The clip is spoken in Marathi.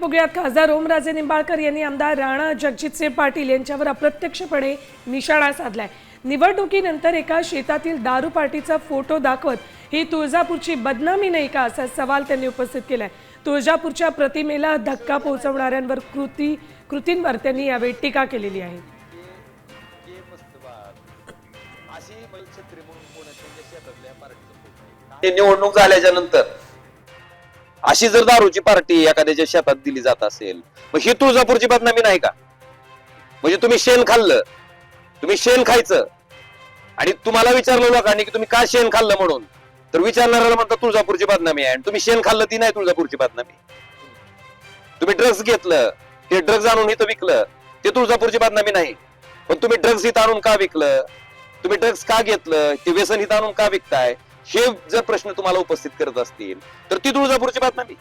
बघूयात. खासदार ओमराजे निंबाळकर यांनी आमदार राणा जगजितसिंह पाटील यांच्यावर अप्रत्यक्षपणे निशाणा साधलाय. निवडणुकीनंतर एका शेतातील दारू पार्टीचा फोटो दाखवत ही तुळजापूरची बदनामी नाही का, असा सवाल त्यांनी उपस्थित केलाय. तुळजापूरच्या प्रतिमेला धक्का पोहोचवणाऱ्यांवर कृतींवर त्यांनी यावेळी टीका केलेली आहे. निवडणूक झाल्याच्या नंतर अशी जर दारूची पार्टी एखाद्याच्या शेतात दिली जात असेल, मग ही तुळजापूरची बदनामी नाही का? म्हणजे तुम्ही शेण खाल्लं, तुम्ही शेण खायचं आणि तुम्हाला विचारलं लोकांनी की तुम्ही का शेण खाल्लं म्हणून, तर विचारणाऱ्याला म्हणतात तुळजापूरची बदनामी आहे. आणि तुम्ही शेण खाल्लं ती नाही तुळजापूरची बदनामी. तुम्ही ड्रग्ज घेतलं, ते ड्रग्ज आणून इथं विकलं, ते तुळजापूरची बदनामी नाही. पण तुम्ही ड्रग्ज इथं आणून का विकलं, तुम्ही ड्रग्ज का घेतलं, ते व्यसन इथं आणून का विकताय, हे जर प्रश्न तुम्हाला उपस्थित करत असतील तर ती तुळजापूरची बदनामी.